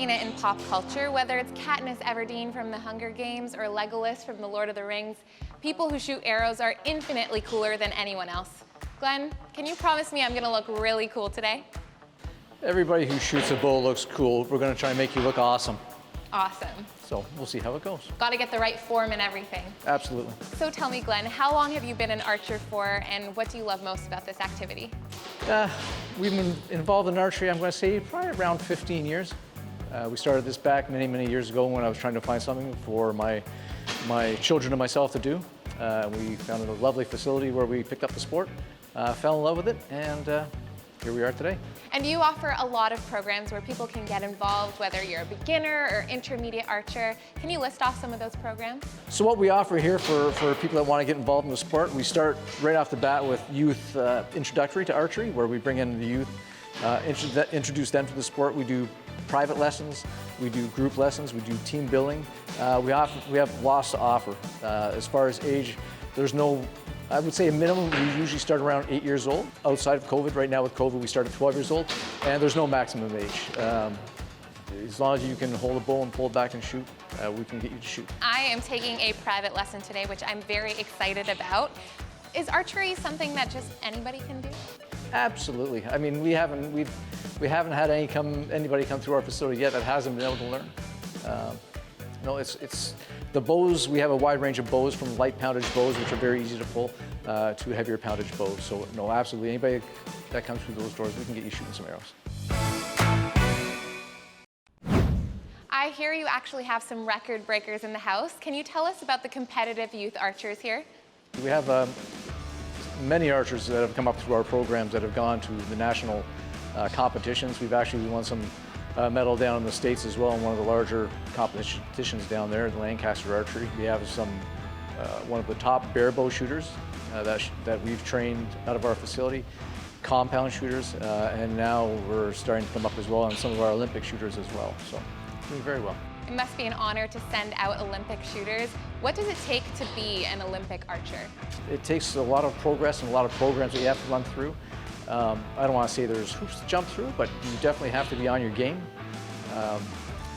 seen it in pop culture, whether it's Katniss Everdeen from the Hunger Games or Legolas from the Lord of the Rings, people who shoot arrows are infinitely cooler than anyone else. Glenn, can you promise me I'm gonna look really cool today? Everybody who shoots a bow looks cool. We're gonna try and make you look awesome. Awesome. So we'll see how it goes. Gotta get the right form and everything. Absolutely. So tell me, Glenn, how long have you been an archer for, and what do you love most about this activity? We've been involved in archery, I'm gonna say, probably around 15 years. We started this back many, many years ago when I was trying to find something for my children and myself to do. We found a lovely facility where we picked up the sport, fell in love with it, and here we are today. And you offer a lot of programs where people can get involved, whether you're a beginner or intermediate archer. Can you list off some of those programs? So what we offer here for people that want to get involved in the sport, we start right off the bat with youth introductory to archery, where we bring in the youth, introduce them to the sport. We do private lessons, we do group lessons, we do team building. We have lots to offer. As far as age, there's no, I would say a minimum, we usually start around 8 years old. Outside of COVID, right now with COVID, we start at 12 years old, and there's no maximum age. As long as you can hold a bow and pull it back and shoot, we can get you to shoot. I am taking a private lesson today, which I'm very excited about. Is archery something that just anybody can do? Absolutely. I mean, we haven't had anybody come through our facility yet that hasn't been able to learn. No, it's the bows. We have a wide range of bows, from light poundage bows, which are very easy to pull, to heavier poundage bows. So no, absolutely, anybody that comes through those doors, we can get you shooting some arrows. I hear you actually have some record breakers in the house. Can you tell us about the competitive youth archers here? We have many archers that have come up through our programs that have gone to the national competitions. We've actually won some medal down in the States as well in one of the larger competitions down there, the Lancaster Archery. We have one of the top bare bow shooters that we've trained out of our facility, compound shooters, and now we're starting to come up as well on some of our Olympic shooters as well. So doing very well. It must be an honor to send out Olympic shooters. What does it take to be an Olympic archer? It takes a lot of progress and a lot of programs that you have to run through. I don't want to say there's hoops to jump through, but you definitely have to be on your game.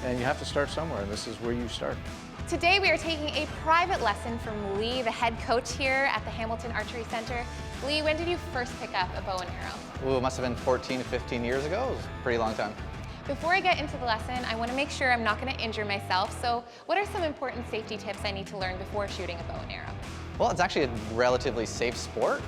And you have to start somewhere, and this is where you start. Today we are taking a private lesson from Lee, the head coach here at the Hamilton Archery Center. Lee, when did you first pick up a bow and arrow? Ooh, it must have been 14 to 15 years ago. It was a pretty long time. Before I get into the lesson, I want to make sure I'm not going to injure myself. So what are some important safety tips I need to learn before shooting a bow and arrow? Well, it's actually a relatively safe sport.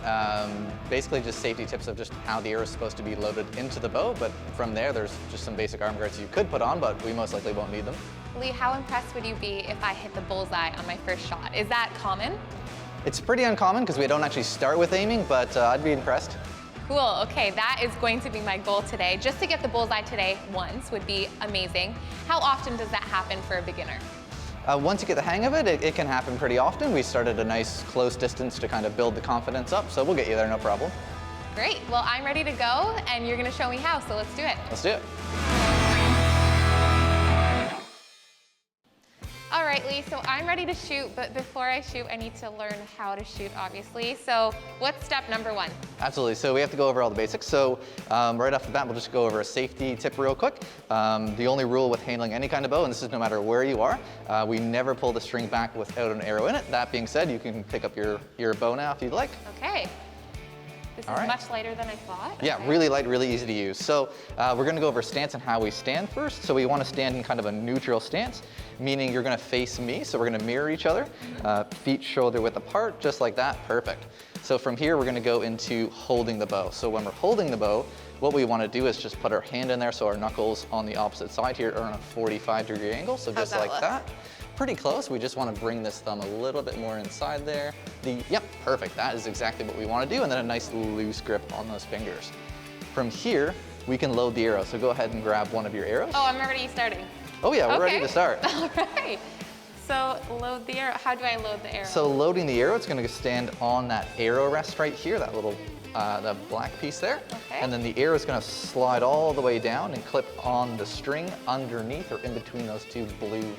Basically just safety tips of just how the arrow is supposed to be loaded into the bow, but from there there's just some basic arm guards you could put on, but we most likely won't need them. Lee, how impressed would you be if I hit the bullseye on my first shot? Is that common? It's pretty uncommon because we don't actually start with aiming, but I'd be impressed. Cool, okay, that is going to be my goal today. Just to get the bullseye today once would be amazing. How often does that happen for a beginner? Once you get the hang of it, it can happen pretty often. We start at a nice close distance to kind of build the confidence up, so we'll get you there, no problem. Great, well, I'm ready to go, and you're gonna show me how, so let's do it. Let's do it. All right, Lee, so I'm ready to shoot, but before I shoot, I need to learn how to shoot, obviously. So what's step number one? Absolutely, so we have to go over all the basics. So right off the bat, we'll just go over a safety tip real quick. The only rule with handling any kind of bow, and this is no matter where you are, we never pull the string back without an arrow in it. That being said, you can pick up your bow now if you'd like. Okay. This is much lighter than I thought. Yeah, okay. Really light, really easy to use. So we're gonna go over stance and how we stand first. So we wanna stand in kind of a neutral stance, meaning you're gonna face me, so we're gonna mirror each other, feet shoulder width apart, just like that, perfect. So from here, we're gonna go into holding the bow. So when we're holding the bow, what we wanna do is just put our hand in there so our knuckles on the opposite side here are on a 45-degree angle, so just like that. Pretty close. We just want to bring this thumb a little bit more inside there. Yep, perfect. That is exactly what we want to do, and then a nice loose grip on those fingers. From here, we can load the arrow. So go ahead and grab one of your arrows. Oh, I'm already starting. Oh yeah, we're ready to start. All right. So load the arrow. How do I load the arrow? So loading the arrow, it's going to stand on that arrow rest right here, that little the black piece there. Okay. And then the arrow is going to slide all the way down and clip on the string underneath or in between those two blue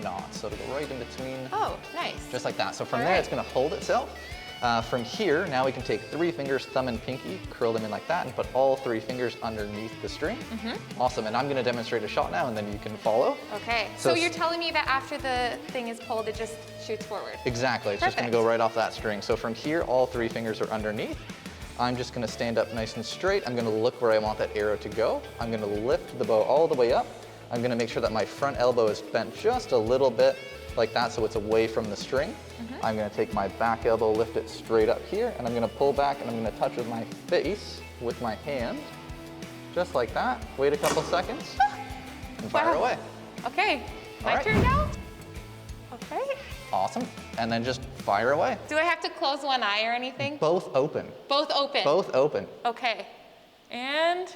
knots. So it'll go right in between. Oh, nice. Just like that. So from there, it's going to hold itself. From here, now we can take 3 fingers, thumb and pinky, curl them in like that, and put all 3 fingers underneath the string. Awesome, and I'm gonna demonstrate a shot now, and then you can follow. Okay, so you're telling me that after the thing is pulled, it just shoots forward? Exactly, it's just gonna go right off that string. So from here, all 3 fingers are underneath. I'm just gonna stand up nice and straight. I'm gonna look where I want that arrow to go. I'm gonna lift the bow all the way up. I'm gonna make sure that my front elbow is bent just a little bit like that so it's away from the string. I'm gonna take my back elbow, lift it straight up here, and I'm gonna pull back and I'm gonna touch with my face with my hand, just like that. Wait a couple seconds and fire away. Okay, my All right. turn now? Okay. Awesome, and then just fire away. Do I have to close one eye or anything? Both open, Both open? both open. Okay, and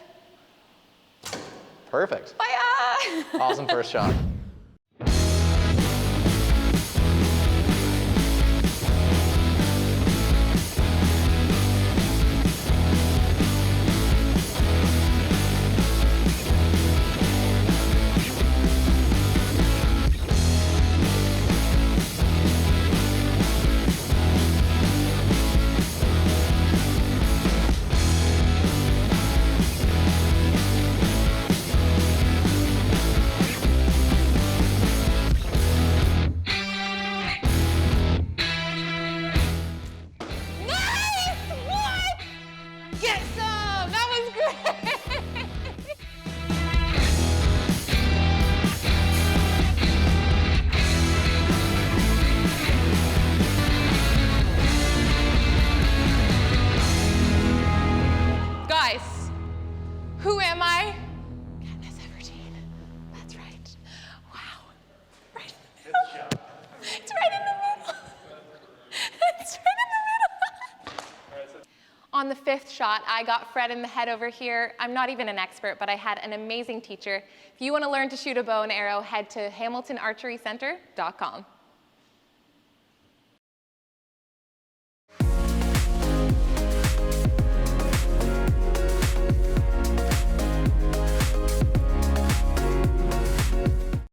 Perfect. fire! Awesome first shot. Nice! What? Get some! That was great! Guys, who am I? Katniss Everdeen. That's right. Wow. Right in the middle. It's right in the middle. It's right in the middle. On the 5th shot, I got Fred in the head over here. I'm not even an expert, but I had an amazing teacher. If you want to learn to shoot a bow and arrow, head to hamiltonarcherycenter.com.